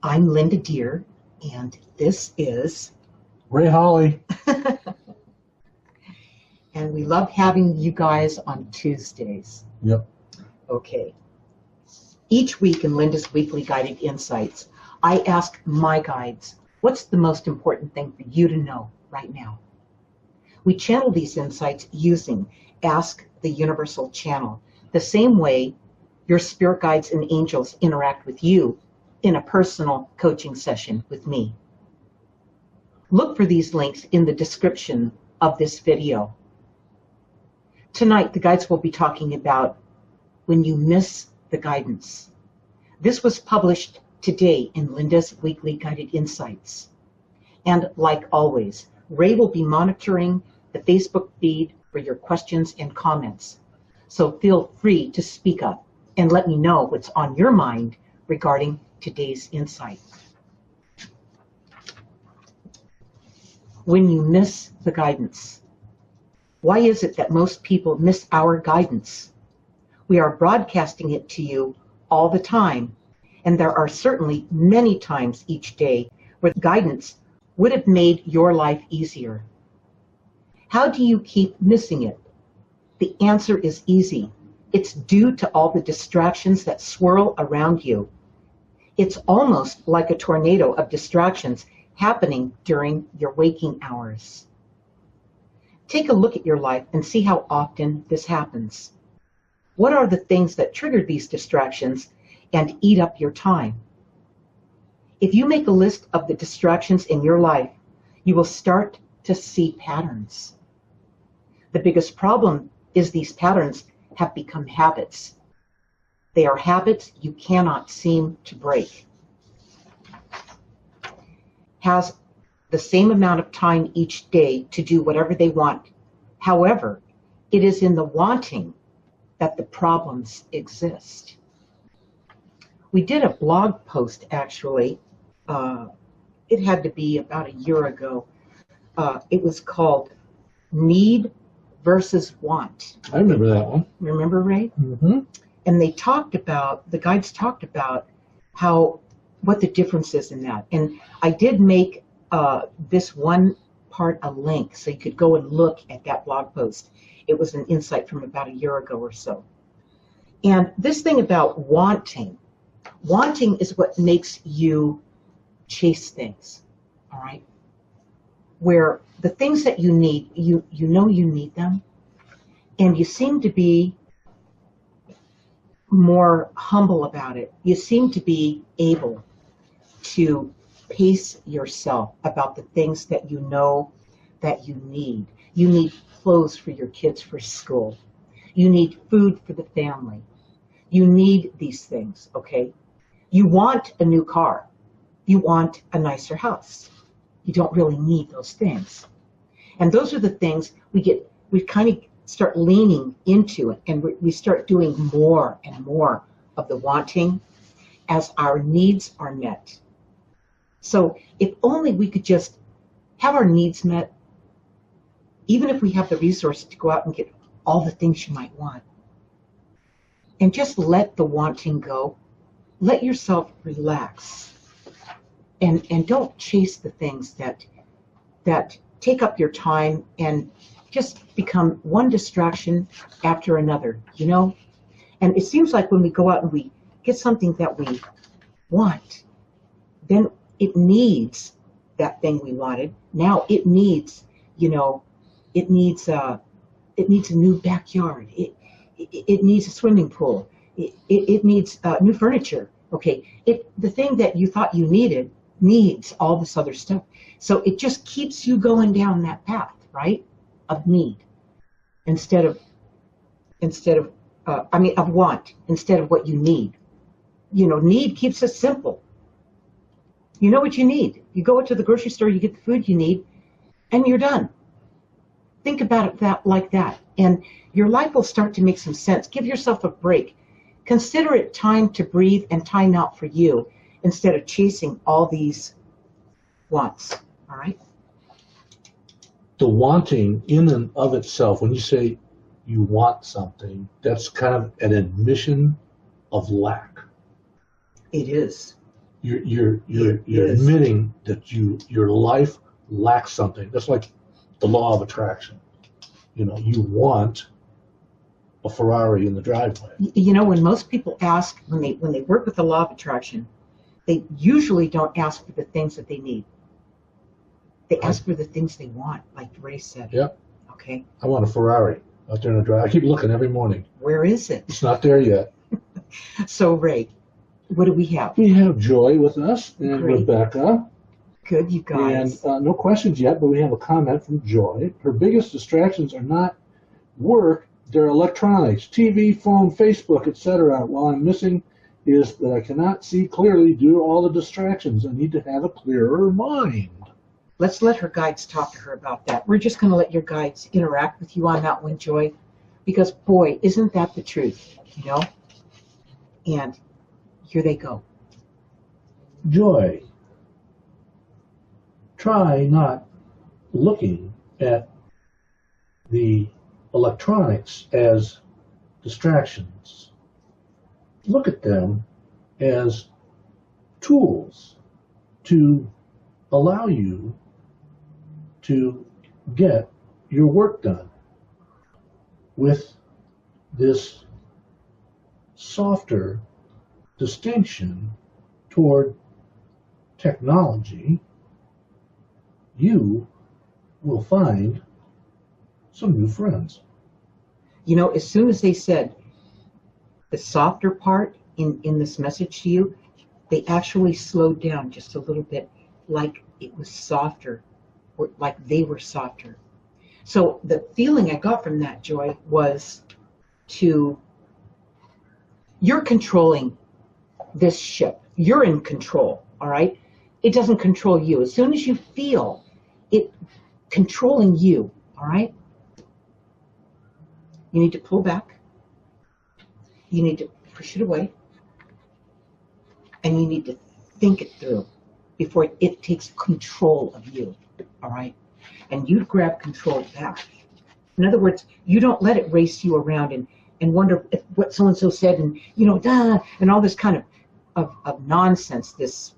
I'm Linda Deir, and this is Ray Holly. And we love having you guys on Tuesdays. Yep. Okay. Each week in Linda's Weekly Guided Insights, I ask my guides, what's the most important thing for you to know right now? We channel these insights using Ask the Universal Channel, the same way your spirit guides and angels interact with you in a personal coaching session with me. Look for these links in the description of this video. Tonight, the guides will be talking about when you miss the guidance. This was published today in Linda's Weekly Guided Insights. And like always, Ray will be monitoring the Facebook feed for your questions and comments. So feel free to speak up and let me know what's on your mind regarding today's insight. When you miss the guidance. Why is it that most people miss our guidance? We are broadcasting it to you all the time, and there are certainly many times each day where guidance would have made your life easier. How do you keep missing it? The answer is easy. It's due to all the distractions that swirl around you. It's almost like a tornado of distractions happening during your waking hours. Take a look at your life and see how often this happens. What are the things that trigger these distractions and eat up your time? If you make a list of the distractions in your life, you will start to see patterns. The biggest problem is these patterns have become habits. They are habits you cannot seem to break. Has the same amount of time each day to do whatever they want. However, it is in the wanting that the problems exist. We did a blog post, actually. It had to be about a year ago. It was called Need versus Want. I remember that one. Remember, Ray? Mm-hmm. And the guides talked about what the difference is in that. And I did make this one part a link so you could go and look at that blog post. It was an insight from about a year ago or so. And this thing about wanting is what makes you chase things, all right? Where the things that you need, you know you need them, and you seem to be more humble about it. You seem to be able to pace yourself about the things that you know that you need. You need clothes for your kids for school. You need food for the family. You need these things, okay? You want a new car. You want a nicer house. You don't really need those things. And those are the things we kind of start leaning into it, and we start doing more and more of the wanting as our needs are met. So if only we could just have our needs met, even if we have the resources to go out and get all the things you might want, and just let the wanting go. Let yourself relax, and don't chase the things that take up your time and just become one distraction after another, you know? And it seems like when we go out and we get something that we want, then it needs that thing we wanted. Now it needs, it needs a new backyard. It needs a swimming pool. It needs new furniture. Okay, the thing that you thought you needed needs all this other stuff. So it just keeps you going down that path, right, of need instead of want instead of what you need. Need keeps us simple. You know what you need. You go to the grocery store, you get the food you need, and you're done. Think about it like that, and your life will start to make some sense. Give yourself a break. Consider it time to breathe and time out for you instead of chasing all these wants, all right? The wanting in and of itself, when you say you want something, that's kind of an admission of lack. It is. You're admitting that your life lacks something. That's like the law of attraction. You know, you want a Ferrari in the driveway. You know, when most people ask, when they work with the law of attraction, they usually don't ask for the things that they need. They ask for the things they want, like Ray said. Yep. Okay. I want a Ferrari out there in the driveway. I keep looking every morning. Where is it? It's not there yet. So, Ray, what do we have? We have Joy with us and Great. Rebecca. Good, you guys. And no questions yet, but we have a comment from Joy. Her biggest distractions are not work, they're electronics, TV, phone, Facebook, etc. While I'm missing is that I cannot see clearly due to all the distractions. I need to have a clearer mind. Let's let her guides talk to her about that. We're just going to let your guides interact with you on that one, Joy, because, boy, isn't that the truth, you know? And here they go. Joy, try not looking at the electronics as distractions. Look at them as tools to allow you to get your work done with this softer distinction toward technology. You will find some new friends. You know, as soon as they said the softer part in this message to you, they actually slowed down just a little bit, like it was softer, or like they were softer. So the feeling I got from that, Joy, was you're controlling this ship. You're in control, all right? It doesn't control you. As soon as you feel it controlling you, all right? You need to pull back. You need to push it away. And you need to think it through before it takes control of you, all right? And you grab control back. In other words, you don't let it race you around and wonder if what so-and-so said and, you know, and all this kind of nonsense, this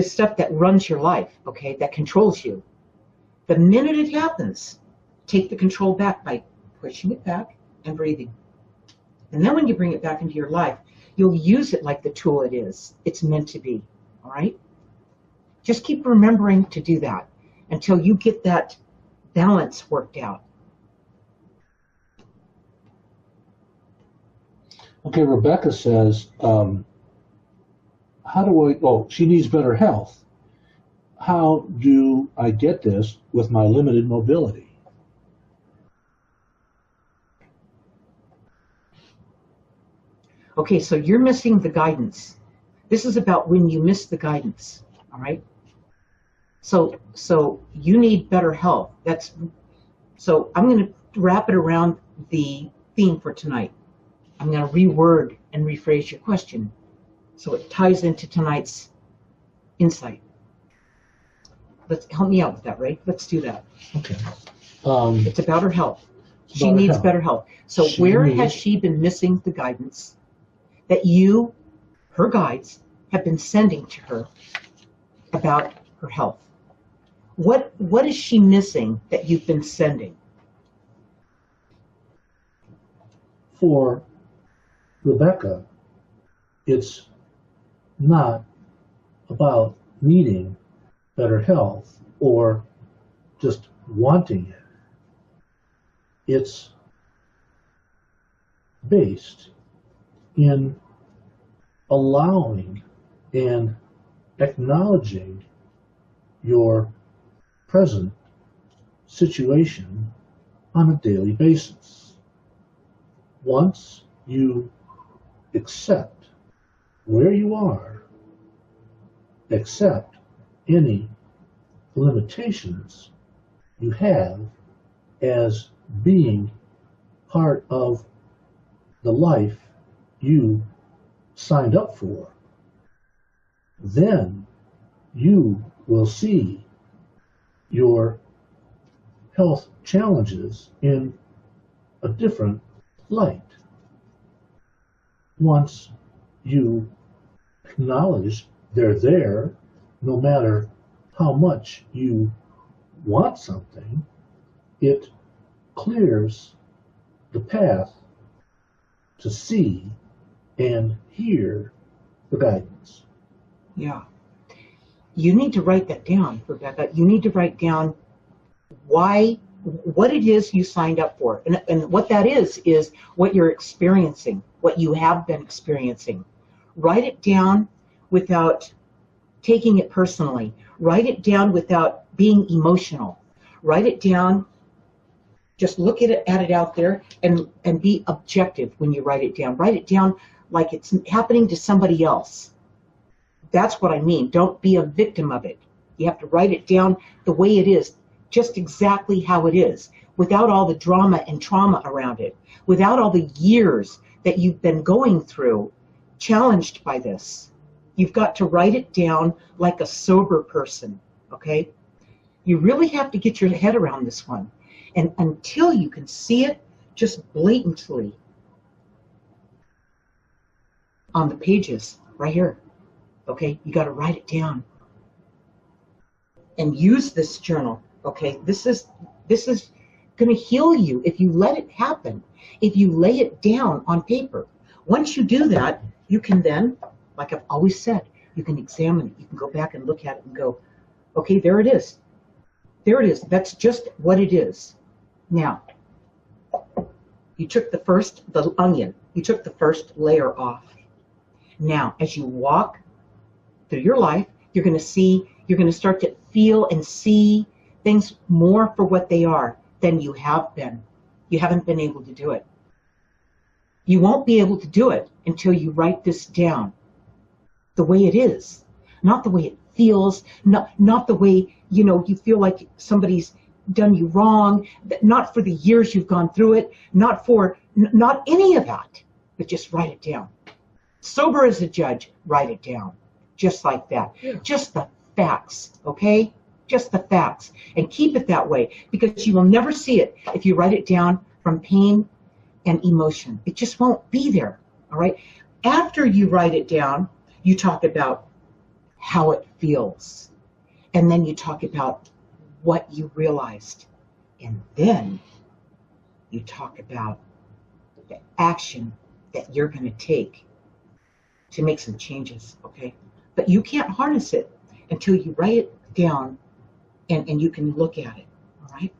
stuff that runs your life, okay, that controls you. The minute it happens, take the control back by pushing it back and breathing. And then when you bring it back into your life, you'll use it like the tool it is. It's meant to be, all right? Just keep remembering to do that until you get that balance worked out. Okay, Rebecca says, she needs better health. How do I get this with my limited mobility? Okay, so you're missing the guidance. This is about when you miss the guidance, all right? So you need better health. So I'm going to wrap it around the theme for tonight. I'm going to reword and rephrase your question so it ties into tonight's insight. Help me out with that, Ray. Let's do that. Okay. It's about her health. She needs better health. So where has she been missing the guidance that you, her guides, have been sending to her about her health? What is she missing that you've been sending? For Rebecca, it's not about needing better health or just wanting it. It's based in allowing and acknowledging your present situation on a daily basis. Once you accept where you are, accept any limitations you have as being part of the life you signed up for, then you will see your health challenges in a different light. Once you acknowledge they're there, no matter how much you want something, it clears the path to see and hear the guidance. Yeah. You need to write that down, Rebecca. You need to write down what it is you signed up for. And what that is what you're experiencing, what you have been experiencing. Write it down without taking it personally. Write it down without being emotional. Write it down, just look at it out there, and be objective when you write it down. Write it down like it's happening to somebody else. That's what I mean. Don't be a victim of it. You have to write it down the way it is, just exactly how it is, without all the drama and trauma around it, without all the years that you've been going through challenged by this. You've got to write it down like a sober person, okay? You really have to get your head around this one. And until you can see it just blatantly on the pages right here, okay? You got to write it down and use this journal, okay? This is going to heal you if you let it happen, if you lay it down on paper. Once you do that, you can then, like I've always said, you can examine it. You can go back and look at it and go, okay, there it is. There it is. That's just what it is. Now, you took the onion, you took the first layer off. Now, as you walk through your life, you're going to start to feel and see things more for what they are than you have been. You haven't been able to do it. You won't be able to do it until you write this down the way it is, not the way it feels, not the way, you feel like somebody's done you wrong, not for the years you've gone through it, not any of that, but just write it down. Sober as a judge, write it down, just like that. Yeah. Just the facts, okay? Just the facts, and keep it that way, because you will never see it if you write it down from pain and emotion. It just won't be there, all right? After you write it down, you talk about how it feels, and then you talk about what you realized, and then you talk about the action that you're going to take to make some changes, okay? But you can't harness it until you write it down and you can look at it, all right?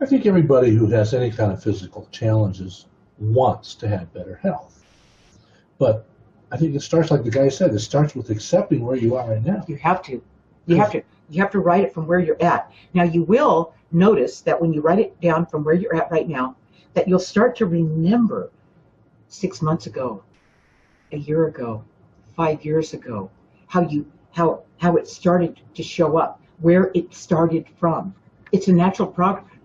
I think everybody who has any kind of physical challenges wants to have better health. But I think it starts, like the guy said, it starts with accepting where you are right now. You have to. You have to write it from where you're at. Now, you will notice that when you write it down from where you're at right now, that you'll start to remember 6 months ago, a year ago, 5 years ago, how it started to show up, where it started from. It's a natural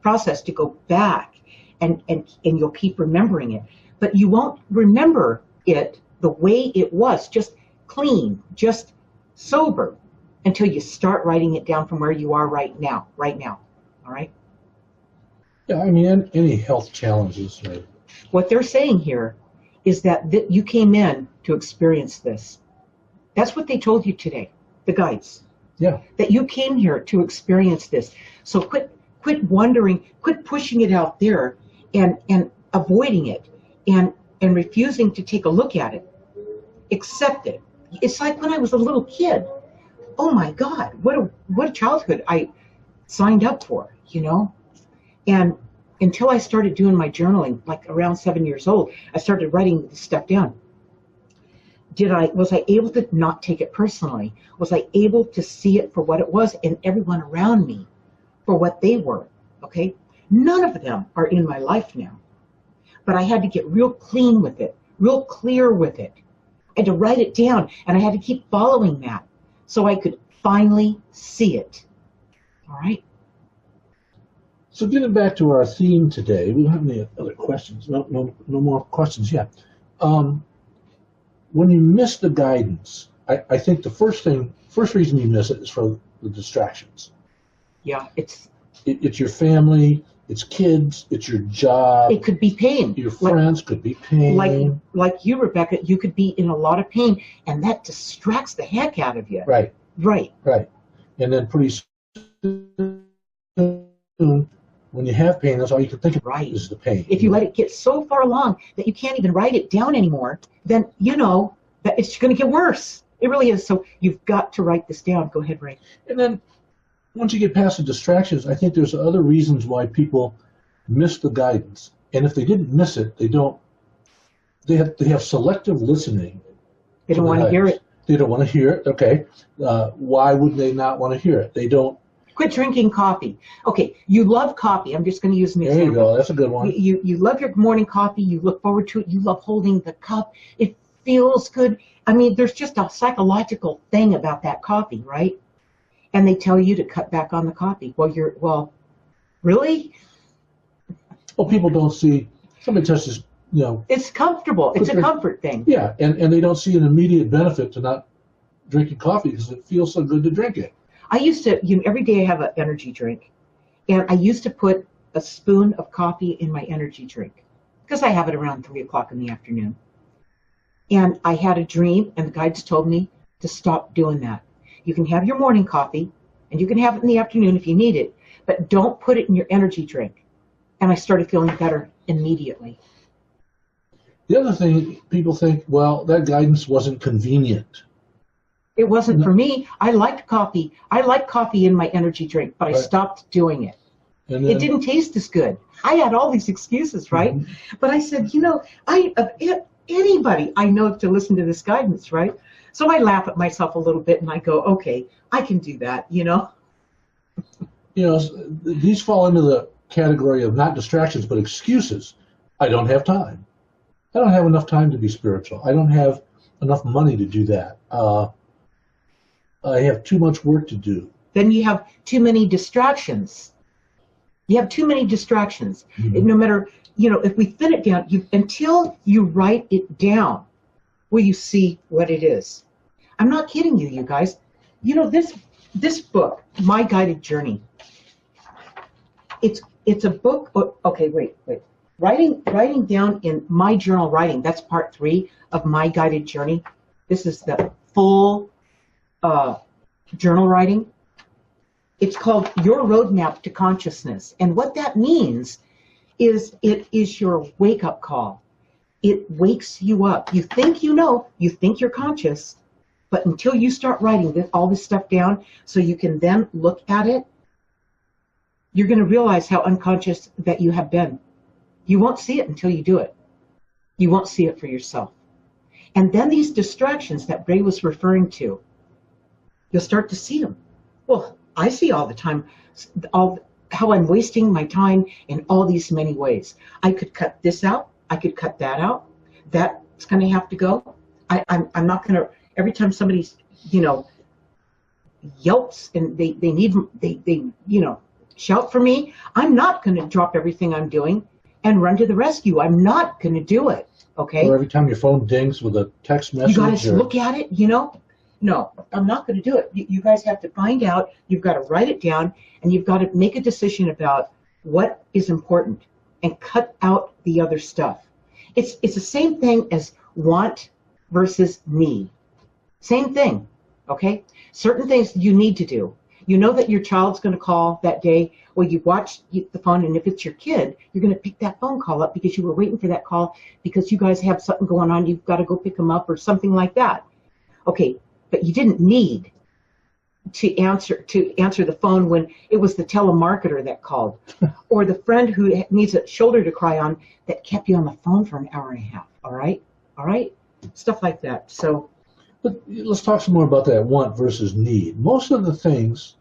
process to go back, and you'll keep remembering it. But you won't remember it the way it was, just clean, just sober, until you start writing it down from where you are right now, all right? Yeah, I mean, any health challenges. What they're saying here is that you came in to experience this. That's what they told you today, the guides. Yeah. That you came here to experience this. So quit wondering, quit pushing it out there and avoiding it and refusing to take a look at it. Accept it. It's like when I was a little kid. Oh my God, what a childhood I signed up for, And until I started doing my journaling, like around 7 years old, I started writing this stuff down. Was I able to not take it personally? Was I able to see it for what it was, and everyone around me for what they were? Okay? None of them are in my life now. But I had to get real clean with it, real clear with it, and to write it down, and I had to keep following that so I could finally see it. All right? So getting back to our theme today, we don't have any other questions. No more questions yet. When you miss the guidance, I think the first reason you miss it is for the distractions. Yeah, it's your family, It's kids, it's your job, It could be pain. your friends, could be pain. Like you, Rebecca, you could be in a lot of pain, and that distracts the heck out of you. Right. Right. Right. And then pretty soon, when you have pain, that's all you can think about is the pain. If you let it get so far along that you can't even write it down anymore, then you know that it's going to get worse. It really is. So you've got to write this down. Go ahead, Ray. And then once you get past the distractions, I think there's other reasons why people miss the guidance. And if they didn't miss it, they have selective listening. They don't want to hear it. They don't want to hear it. Okay. Why would they not want to hear it? They don't. Quit drinking coffee. Okay, you love coffee. I'm just going to use an example. There you go. That's a good one. You love your morning coffee. You look forward to it. You love holding the cup. It feels good. I mean, there's just a psychological thing about that coffee, right? And they tell you to cut back on the coffee. Well, really? Well, people don't see, somebody touches, It's comfortable. It's a comfort thing. Yeah, and they don't see an immediate benefit to not drinking coffee because it feels so good to drink it. I used to, every day I have an energy drink. And I used to put a spoon of coffee in my energy drink because I have it around 3 o'clock in the afternoon. And I had a dream, and the guides told me to stop doing that. You can have your morning coffee, and you can have it in the afternoon if you need it, but don't put it in your energy drink. And I started feeling better immediately. The other thing, people think, well, that guidance wasn't convenient. It wasn't for me. I liked coffee. I like coffee in my energy drink, but I stopped doing it. And then, it didn't taste as good. I had all these excuses, right? Mm-hmm. But I said, anybody I know to listen to this guidance, right? So I laugh at myself a little bit and I go, okay, I can do that, These fall into the category of not distractions, but excuses. I don't have time. I don't have enough time to be spiritual. I don't have enough money to do that. I have too much work to do. Then you have too many distractions. You have too many distractions. Mm-hmm. No matter, if we thin it down, until you write it down, will you see what it is? I'm not kidding you, you guys. This book, My Guided Journey, it's a book. Okay, wait. Writing down in my journal writing, that's part 3 of My Guided Journey. This is the full journal writing. It's called Your Roadmap to Consciousness. And what that means is it is your wake-up call. It wakes you up. You think you think you're conscious, but until you start writing all this stuff down so you can then look at it, you're going to realize how unconscious that you have been. You won't see it until you do it. You won't see it for yourself. And then these distractions that Ray was referring to, you'll start to see them. Well, I see all the time how I'm wasting my time in all these many ways. I could cut this out. I could cut that out. That's going to have to go. I'm not going to, every time somebody, yelps and they shout for me, I'm not going to drop everything I'm doing and run to the rescue. I'm not going to do it. Okay. Or every time your phone dings with a text message. You got to look at it, No, I'm not going to do it. You guys have to find out. You've got to write it down, and you've got to make a decision about what is important and cut out the other stuff. It's the same thing as want versus need. Same thing, okay? Certain things you need to do. You know that your child's going to call that day. Well, you watch the phone, and if it's your kid, you're going to pick that phone call up because you were waiting for that call because you guys have something going on. You've got to go pick them up or something like that. Okay, but you didn't need to answer the phone when it was the telemarketer that called or the friend who needs a shoulder to cry on that kept you on the phone for an hour and a half. All right? Stuff like that. So, but let's talk some more about that want versus need. Most of the things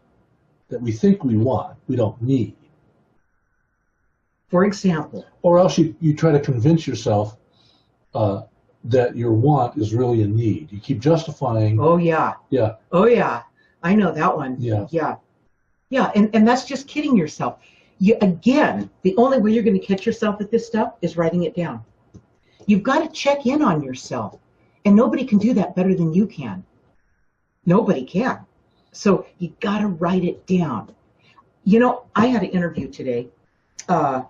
that we think we want, we don't need. For example. Or else you try to convince yourself that your want is really a need. You keep justifying. Oh, yeah. Yeah. Oh, yeah. I know that one. Yeah. Yeah, and that's just kidding yourself. Again, the only way you're going to catch yourself at this stuff is writing it down. You've got to check in on yourself. And nobody can do that better than you can. Nobody can. So you got to write it down. I had an interview today, And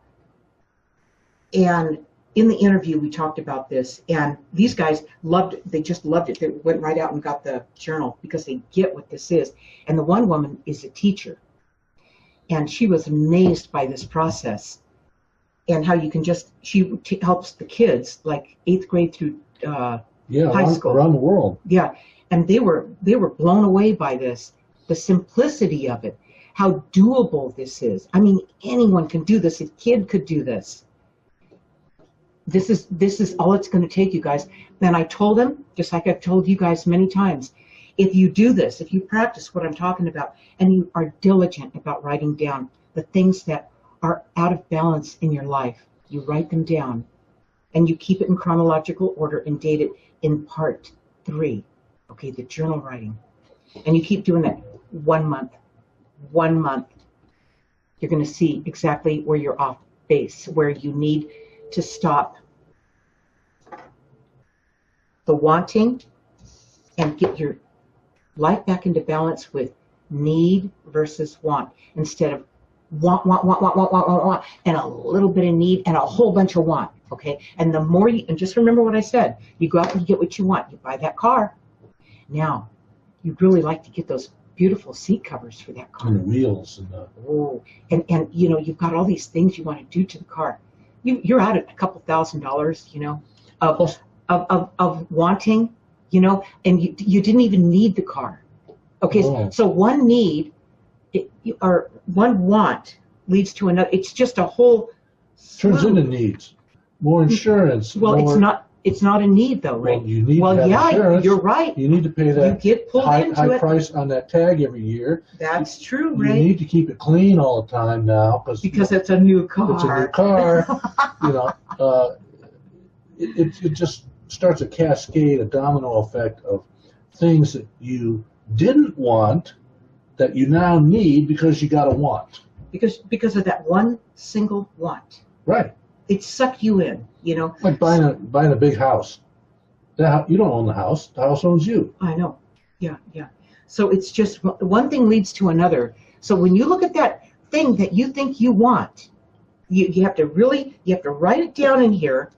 in the interview, we talked about this, and these guys loved it. They just loved it. They went right out and got the journal because they get what this is. And the one woman is a teacher, and she was amazed by this process and how you can just, she helps the kids like 8th grade through high school. Around the world. Yeah, and they were blown away by this, the simplicity of it, how doable this is. I mean, anyone can do this. A kid could do this. This is all it's going to take, you guys. And I told him, just like I've told you guys many times, if you do this, if you practice what I'm talking about, and you are diligent about writing down the things that are out of balance in your life, you write them down, and you keep it in chronological order and date it in part 3, okay, the journal writing. And you keep doing that 1 month, you're going to see exactly where you're off base, where you need to stop the wanting and get your life back into balance with need versus want, instead of want, and a little bit of need and a whole bunch of want, okay? And the more you, and just remember what I said, you go out and you get what you want. You buy that car. Now, you'd really like to get those beautiful seat covers for that car. And the wheels. And and you know, you've got all these things you want to do to the car. You're out at a couple $1,000s, you know, of wanting, you know, and you didn't even need the car. Okay, so one need or one want leads to another. It's just a whole turns into needs. More insurance. Well, it's not a need though, right? Well, you need to have insurance. You're right. You need to pay that you get pulled high price on that tag every year. That's true, you right? You need to keep it clean all the time now because it's a new car. It's a new car. You know, it just starts a cascade, a domino effect of things that you didn't want that you now need because you got a want. Because of that one single want. Right. It sucked you in, you know. Like buying a big house. You don't own the house. The house owns you. I know. Yeah. So it's just one thing leads to another. So when you look at that thing that you think you want, you have to write it down in here,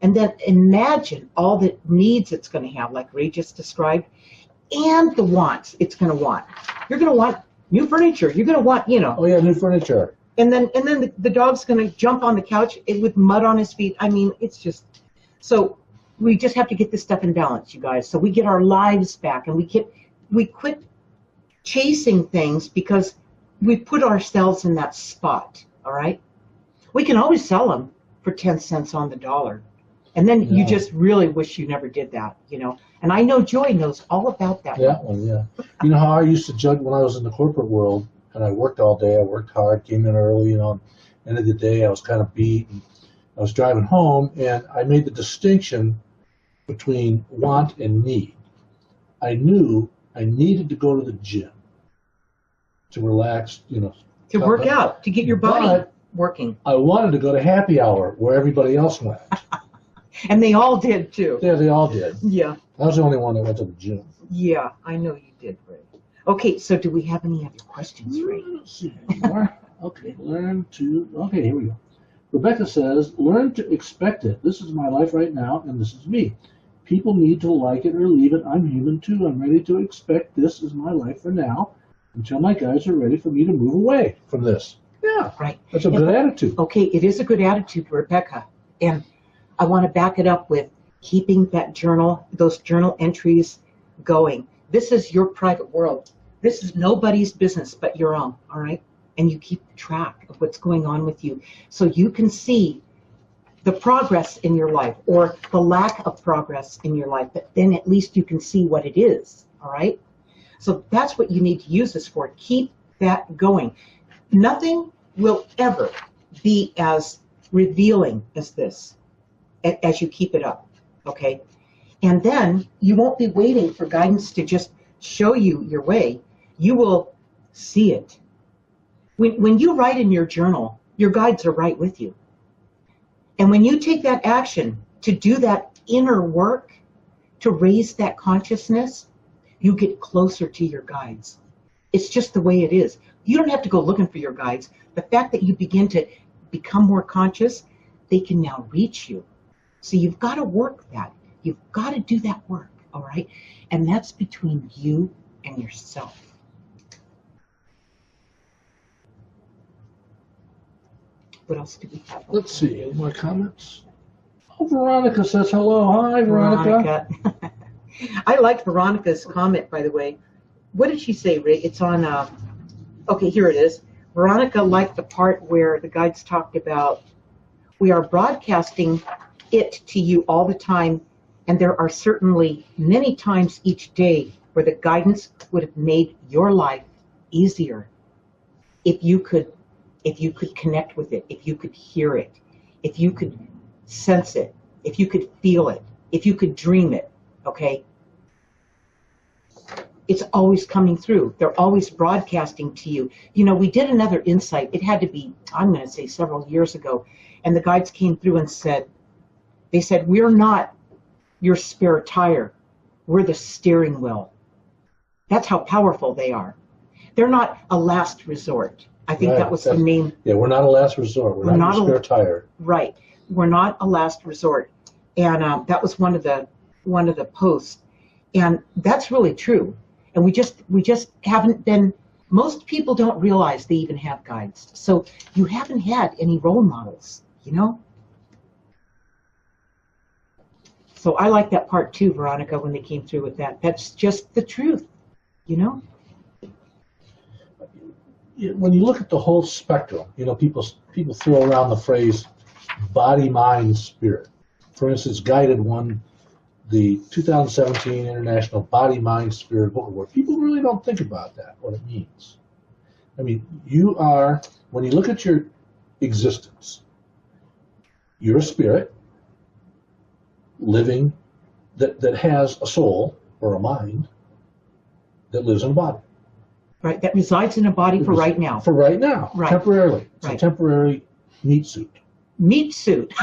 and then imagine all the needs it's going to have, like Ray just described, and the wants it's going to want. You're going to want new furniture. You're going to want, you know. Oh yeah, new furniture. And then the dog's going to jump on the couch with mud on his feet. I mean, it's just, so we just have to get this stuff in balance, you guys. So we get our lives back, and we quit chasing things because we put ourselves in that spot, all right? We can always sell them for 10 cents on the dollar. And then you just really wish you never did that, you know. And I know Joy knows all about that. Yeah, yeah. You know how I used to judge when I was in the corporate world, and I worked all day. I worked hard, came in early, you know. End of the day, I was kind of beat. And I was driving home, and I made the distinction between want and need. I knew I needed to go to the gym to relax, you know. To work out, to get your body working. I wanted to go to happy hour where everybody else went. And they all did, too. Yeah, they all did. Yeah. I was the only one that went to the gym. Yeah, I know you did, Ray. Okay, so do we have any other questions, Ray? Let's see anymore. Okay, okay, here we go. Rebecca says, learn to expect it. This is my life right now, and this is me. People need to like it or leave it. I'm human, too. I'm ready to expect this is my life for now until my guys are ready for me to move away from this. Yeah, right. That's a good attitude. Okay, it is a good attitude, Rebecca. And I want to back it up with keeping that journal, those journal entries going. This is your private world. This is nobody's business but your own, all right? And you keep track of what's going on with you so you can see the progress in your life or the lack of progress in your life, but then at least you can see what it is, all right? So that's what you need to use this for. Keep that going. Nothing will ever be as revealing as this, as you keep it up, okay? And then you won't be waiting for guidance to just show you your way. You will see it. When you write in your journal, your guides are right with you. And when you take that action to do that inner work, to raise that consciousness, you get closer to your guides. It's just the way it is. You don't have to go looking for your guides. The fact that you begin to become more conscious, they can now reach you. So you've got to work that. You've got to do that work, all right? And that's between you and yourself. What else do we have? Let's see, any more comments? Oh, Veronica says hello. Hi, Veronica. I liked Veronica's comment, by the way. What did she say, Ray? It's on, okay, here it is. Veronica liked the part where the guides talked about, we are broadcasting it to you all the time, and there are certainly many times each day where the guidance would have made your life easier if you could connect with it, if you could hear it, if you could sense it, if you could feel it, if you could dream it, okay? It's always coming through. They're always broadcasting to you. You know, we did another insight. It had to be, I'm going to say several years ago, and the guides came through and said, they said, we're not your spare tire. We're the steering wheel. That's how powerful they are. They're not a last resort. I think that was the name. Yeah, we're not a last resort. We're not your spare tire. Right. We're not a last resort. And that was one of the posts. And that's really true. And we just haven't been, most people don't realize they even have guides. So you haven't had any role models, you know? So I like that part too, Veronica, when they came through with that. That's just the truth, you know? When you look at the whole spectrum, you know, people throw around the phrase body, mind, spirit. For instance, Guided won the 2017 International Body, Mind, Spirit Book Award. People really don't think about that, what it means. I mean, you are, when you look at your existence, you're a spirit living that has a soul or a mind that lives in a body. Right, that resides in a body for right now. For right now, right. Temporarily. It's a temporary meat suit. Meat suit.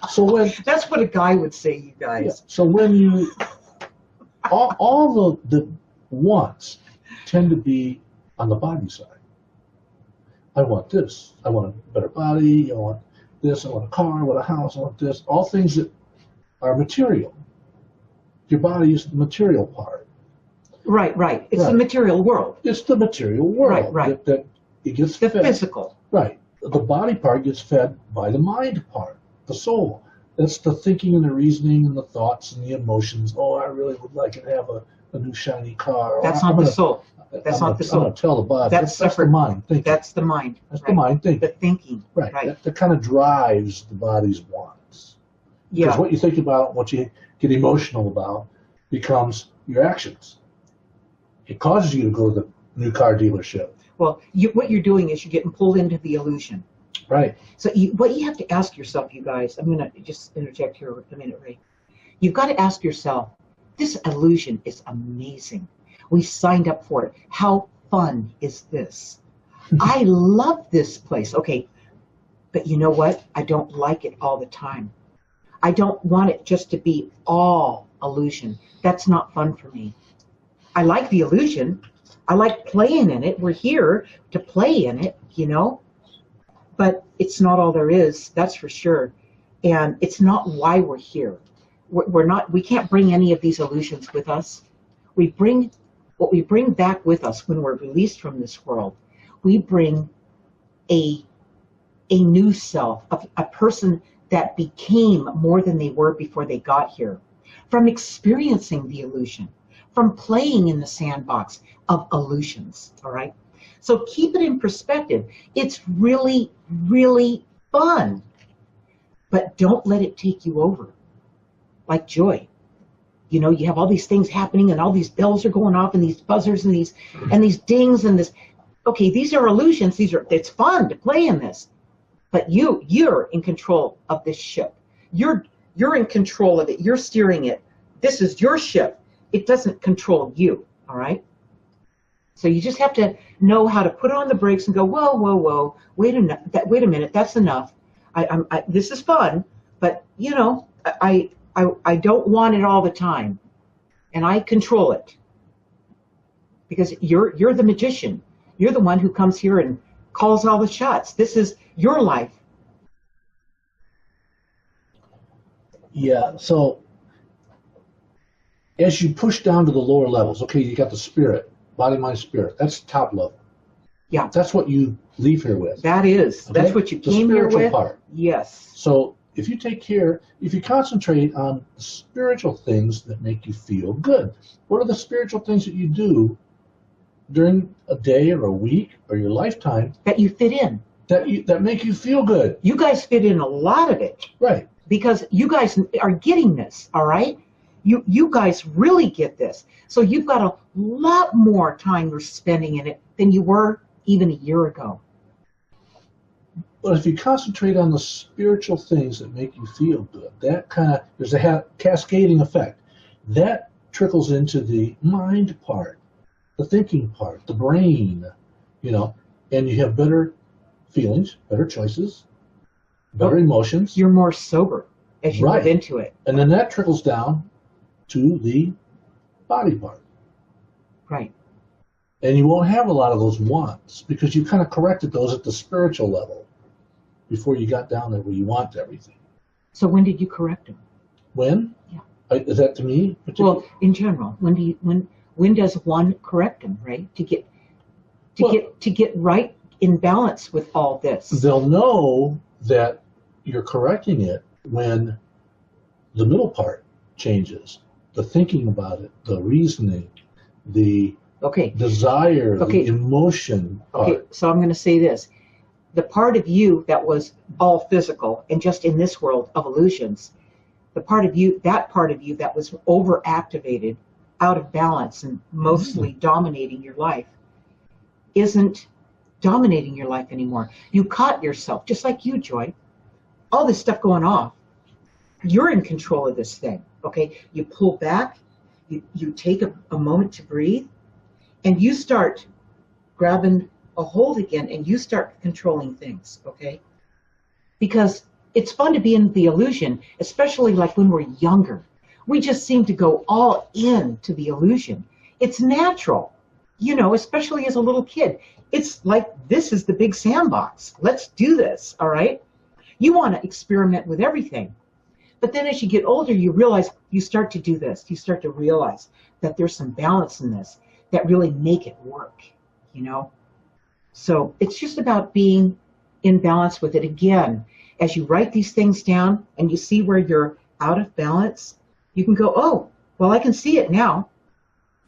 So when that's what a guy would say, you guys. Yeah, so when you all the wants tend to be on the body side. I want this. I want a better body. I want this. I want a car. I want a house. I want this. All things that are material. Your body is the material part. Right, right. It's the material world. It's the material world. Right, right. That it gets the fed. Physical. Right. The body part gets fed by the mind part, the soul. That's the thinking and the reasoning and the thoughts and the emotions. Oh, I really would like to have a new shiny car. That's not the soul. That's not the soul. I'm going to tell the body. That's the mind thinking. That's the mind. That's the mind thinking. The thinking. Right. That kind of drives the body's wants. Yeah. Because what you think about, what you get emotional about, becomes your actions. It causes you to go to the new car dealership. Well, what you're doing is you're getting pulled into the illusion. Right. So what you have to ask yourself, you guys, I'm going to just interject here a minute, Ray. You've got to ask yourself, this illusion is amazing. We signed up for it. How fun is this? I love this place. Okay, but you know what? I don't like it all the time. I don't want it just to be all illusion. That's not fun for me. I like the illusion. I like playing in it. We're here to play in it, you know? But it's not all there is, that's for sure. And it's not why we're here. We can't bring any of these illusions with us. What we bring back with us when we're released from this world, we bring a new self, a person that became more than they were before they got here, from experiencing the illusion, from playing in the sandbox of illusions, all right? So keep it in perspective. It's really, really fun. But don't let it take you over. Like joy. You know, you have all these things happening and all these bells are going off and these buzzers and these dings and this. Okay, these are illusions. It's fun to play in this. But you're in control of this ship. You're in control of it. You're steering it. This is your ship. It doesn't control you, all right? So you just have to know how to put on the brakes and go, whoa, whoa, whoa, wait a minute, that's enough. This is fun, but you know, I don't want it all the time, and I control it. because you're the magician. You're the one who comes here and calls all the shots. This is your life. Yeah, so as you push down to the lower levels, okay, you got the spirit, body, mind, spirit. That's top level. Yeah. That's what you leave here with. That is. Okay? That's what you The came here spiritual with. part. Yes. So if you take care, if you concentrate on the spiritual things that make you feel good, what are the spiritual things that you do during a day or a week or your lifetime That you fit in. that make you feel good? You guys fit in a lot of it. Right. Because you guys are getting this, all right? You guys really get this. So you've got a lot more time you're spending in it than you were even a year ago. But if you concentrate on the spiritual things that make you feel good, that kind of, there's a cascading effect. That trickles into the mind part, the thinking part, the brain, and you have better feelings, better choices, better emotions. You're more sober as you move into it. And then that trickles down to the body part. Right. And you won't have a lot of those wants because you kind of corrected those at the spiritual level before you got down there where you want everything. So when did you correct them? When? Yeah. Is that to me? Well, in general, when does one correct them, right? To get right in balance with all this. They'll know that you're correcting it when the middle part changes. The thinking about it, the reasoning, the desire, the emotion part. Okay, so I'm going to say this. The part of you that was all physical and just in this world of illusions, that part of you that was overactivated, out of balance, and mostly dominating your life, isn't dominating your life anymore. You caught yourself, just like you, Joy. All this stuff going off. You're in control of this thing, okay? You pull back, you take a moment to breathe, and you start grabbing a hold again, and you start controlling things, okay? Because it's fun to be in the illusion, especially like when we're younger. We just seem to go all in to the illusion. It's natural, especially as a little kid. It's like, this is the big sandbox. Let's do this, all right? You want to experiment with everything. But then as you get older, you realize you start to do this. You start to realize that there's some balance in this that really make it work, So it's just about being in balance with it. Again, as you write these things down and you see where you're out of balance, you can go, oh, well, I can see it now.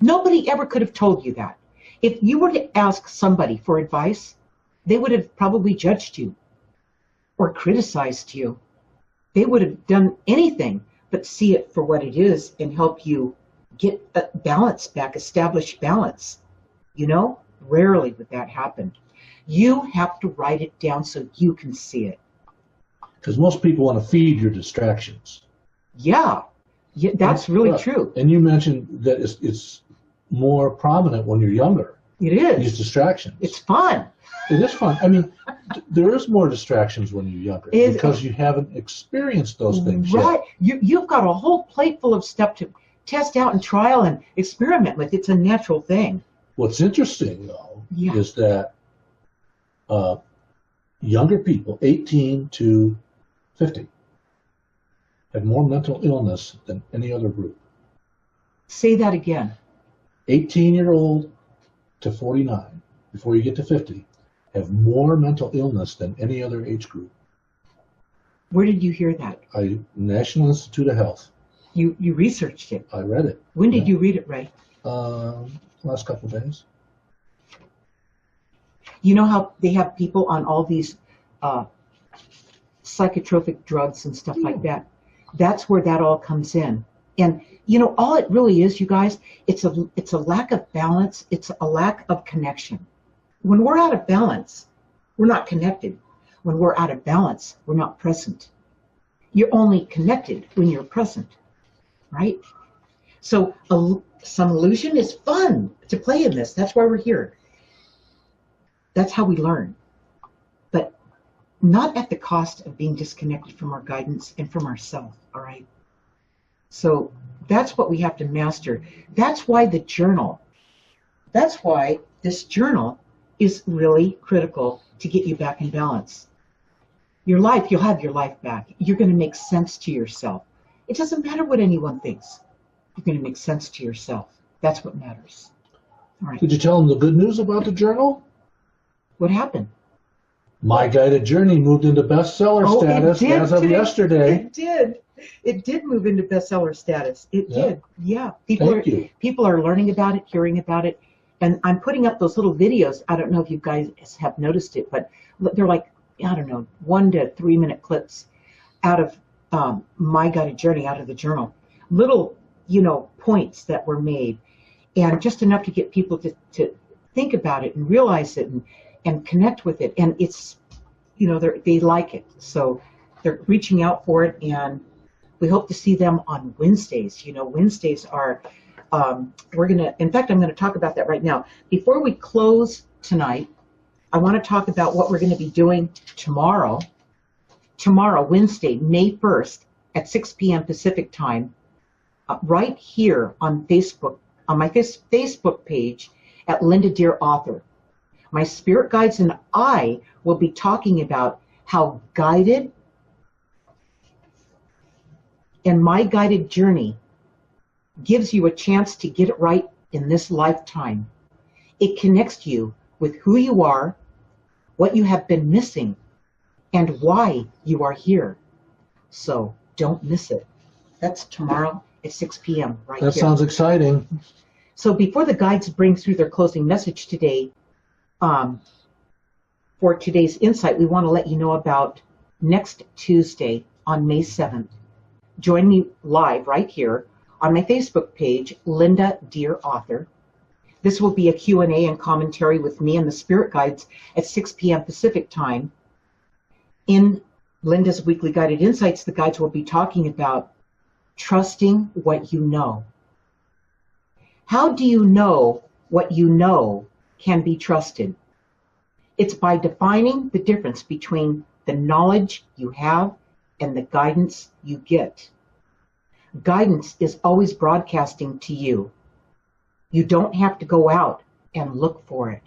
Nobody ever could have told you that. If you were to ask somebody for advice, they would have probably judged you or criticized you. They would have done anything but see it for what it is and help you get a balance back, establish balance. Rarely would that happen. You have to write it down so you can see it. Because most people want to feed your distractions. Yeah, that's really true. And you mentioned that it's more prominent when you're younger. It is. These distractions. It's fun. It is fun. I mean, there is more distractions when you're younger because you haven't experienced those things right. yet. You've got a whole plate full of stuff to test out and trial and experiment with. It's a natural thing. What's interesting, though, is that younger people, 18 to 50, have more mental illness than any other group. Say that again. 18-year-old to 49, before you get to 50, have more mental illness than any other age group. Where did you hear that? National Institute of Health. You researched it. I read it. When did you read it, Ray? Last couple of days. You know how they have people on all these psychotropic drugs and stuff like that? That's where that all comes in. And, all it really is, you guys, it's a lack of balance. It's a lack of connection. When we're out of balance, we're not connected. When we're out of balance, we're not present. You're only connected when you're present, right? So some illusion is fun to play in this. That's why we're here. That's how we learn. But not at the cost of being disconnected from our guidance and from ourselves, all right? So that's what we have to master. That's why the journal That's why this journal is really critical to get you back in balance. Your life, you'll have your life back. You're going to make sense to yourself. It doesn't matter what anyone thinks. You're going to make sense to yourself. That's what matters. All right. Did you tell them the good news about the journal? What happened? My Guided Journey moved into bestseller status as of yesterday. It did. It did move into bestseller status. It did. Yeah. People are learning about it, hearing about it. And I'm putting up those little videos. I don't know if you guys have noticed it, but they're like, I don't know, 1 to 3 minute clips out of My Guided Journey, out of the journal. Little, points that were made. And just enough to get people to think about it and realize it and connect with it. And it's, they like it. So they're reaching out for it, and we hope to see them on Wednesdays. Wednesdays are, in fact, I'm going to talk about that right now. Before we close tonight, I want to talk about what we're going to be doing tomorrow. Tomorrow, Wednesday, May 1st at 6 p.m. Pacific time, right here on Facebook, on my Facebook page at Linda Deir Author. My spirit guides and I will be talking about how guided and My Guided Journey gives you a chance to get it right in this lifetime. It connects you with who you are, what you have been missing, and why you are here. So don't miss it. That's tomorrow at 6 p.m. right here. That sounds exciting. So before the guides bring through their closing message today, for today's insight, we want to let you know about next Tuesday on May 7th. Join me live right here on my Facebook page, Linda Deir Author. This will be a Q&A and commentary with me and the spirit guides at 6 p.m. Pacific time. In Linda's Weekly Guided Insights, the guides will be talking about trusting what you know. How do you know what you know can be trusted? It's by defining the difference between the knowledge you have and the guidance you get. Guidance is always broadcasting to you. You don't have to go out and look for it.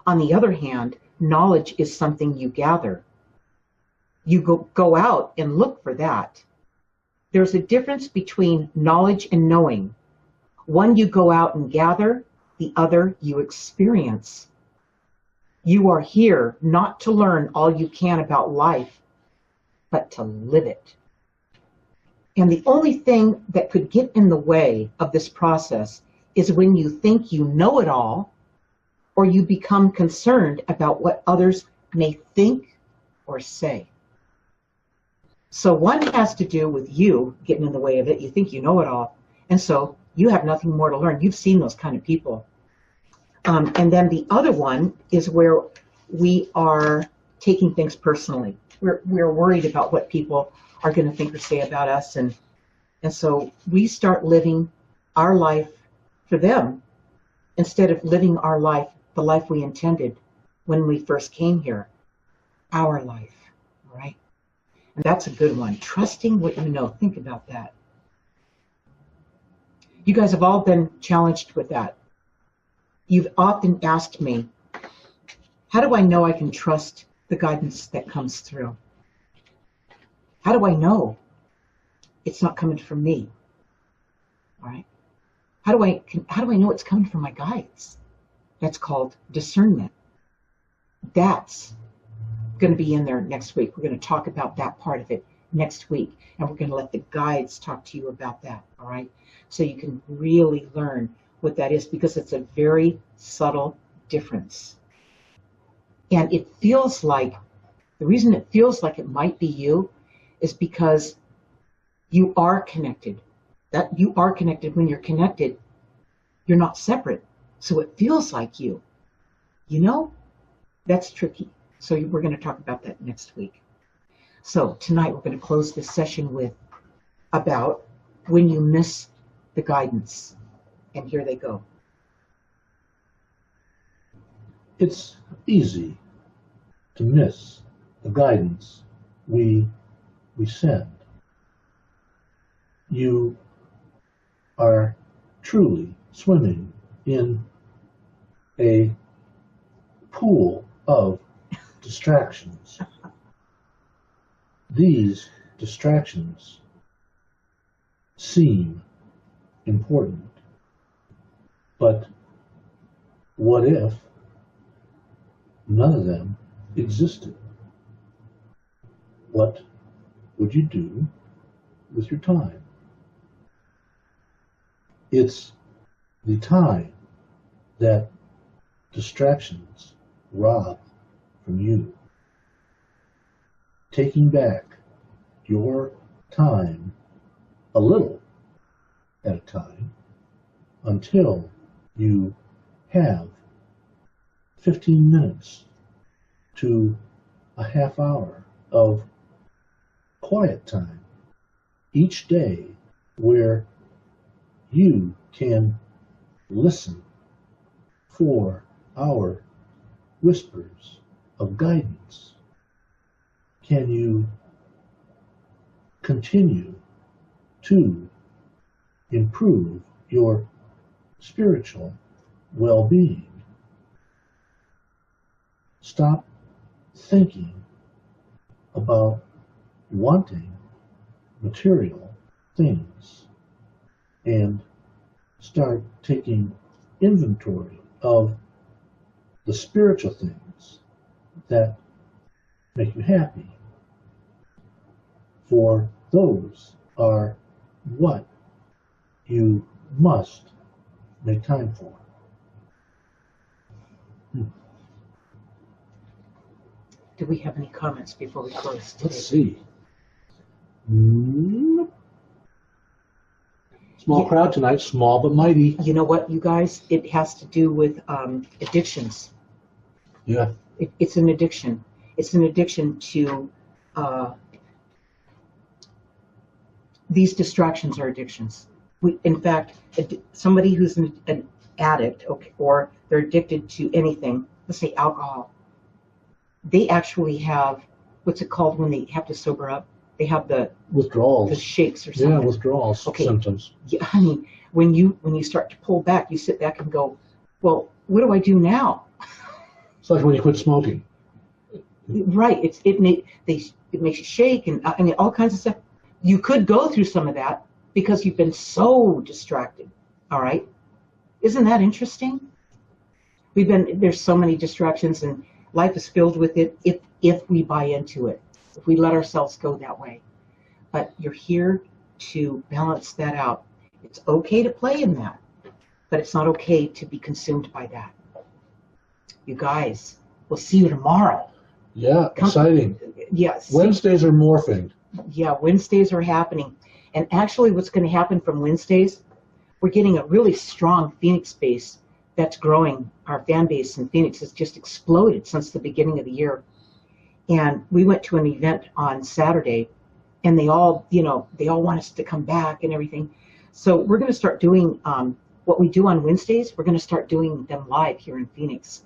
On the other hand, knowledge is something you gather. You go out and look for that. There's a difference between knowledge and knowing. One you go out and gather, the other you experience. You are here not to learn all you can about life, but to live it. And the only thing that could get in the way of this process is when you think you know it all, or you become concerned about what others may think or say. So one has to do with you getting in the way of it. You think you know it all, and so you have nothing more to learn. You've seen those kind of people. And then the other one is where we are taking things personally. We're worried about what people are going to think or say about us, and so we start living our life for them instead of living our life, the life we intended when we first came here, our life, right? And that's a good one. Trusting what you know. Think about that. You guys have all been challenged with that. You've often asked me, how do I know I can trust the guidance that comes through? How do I know it's not coming from me? All right. How do I know it's coming from my guides? That's called discernment. That's going to be in there next week. We're going to talk about that part of it next week, and we're going to let the guides talk to you about that. All right. So you can really learn what that is, because it's a very subtle difference. And it feels like, the reason it feels like it might be you is because you are connected. That you are connected. When you're connected, you're not separate. So it feels like you. That's tricky. So we're going to talk about that next week. So tonight we're going to close this session with about when you miss the guidance. And here they go. It's easy to miss the guidance we send. You are truly swimming in a pool of distractions. These distractions seem important, but what if none of them existed? What would you do with your time? It's the time that distractions rob from you. Taking back your time a little at a time until you have 15 minutes to a half hour of quiet time each day where you can listen for our whispers of guidance. Can you continue to improve your spiritual well-being? Stop thinking about wanting material things and start taking inventory of the spiritual things that make you happy. For those are what you must make time for. Do we have any comments before we close today? Let's see. Small crowd tonight, small but mighty. You know what, you guys? It has to do with addictions. Yeah. It's an addiction. It's an addiction to these distractions are addictions. In fact, somebody who's an addict, okay, or they're addicted to anything, let's say alcohol, they actually have, what's it called when they have to sober up? They have the withdrawals, the shakes or something. Yeah, withdrawals symptoms. Yeah, I mean, when you start to pull back, you sit back and go, well, what do I do now? It's like when you quit smoking. Right. It makes you shake and I mean all kinds of stuff. You could go through some of that because you've been so distracted. All right. Isn't that interesting? There's so many distractions and life is filled with it if we buy into it, if we let ourselves go that way. But you're here to balance that out. It's okay to play in that, but it's not okay to be consumed by that. You guys, we'll see you tomorrow. Yeah, exciting. Yes. Wednesdays are morphing. Yeah, Wednesdays are happening. And actually what's going to happen from Wednesdays, we're getting a really strong Phoenix base that's growing. Our fan base in Phoenix has just exploded since the beginning of the year. And we went to an event on Saturday, and they all want us to come back and everything. So we're going to start doing what we do on Wednesdays. We're going to start doing them live here in Phoenix,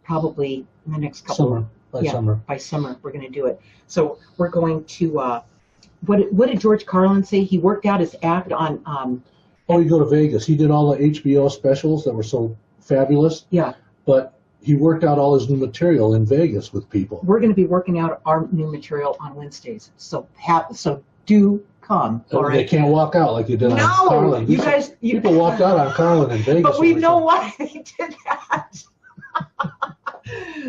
probably in the next couple. Summer. By summer, we're going to do it. So we're going to. What did George Carlin say? He worked out his act on. You go to Vegas. He did all the HBO specials that were so fabulous. Yeah. But he worked out all his new material in Vegas with people. We're going to be working out our new material on Wednesdays. So do come. All right? They can't walk out like you did on Carlin. You guys. People walked out on Carlin in Vegas. But we know why they did that.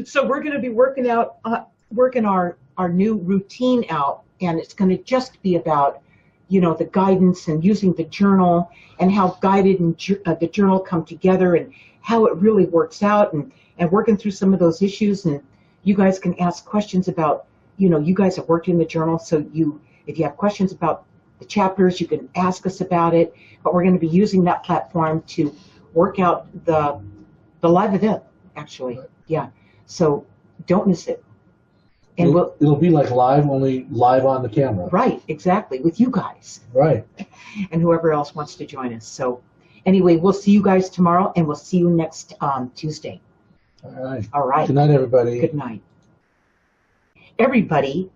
So we're going to be working our new routine out, and it's going to just be about, the guidance and using the journal and how guided and the journal come together and how it really works out and working through some of those issues. And you guys can ask questions about, you guys have worked in the journal, so if you have questions about the chapters, you can ask us about it. But we're going to be using that platform to work out the live event, actually. Right. Yeah. So don't miss it. And it'll be like live, only live on the camera. Right, exactly, with you guys. Right. And whoever else wants to join us. So anyway, we'll see you guys tomorrow, and we'll see you next Tuesday. All right. All right. Good night, everybody. Good night. Everybody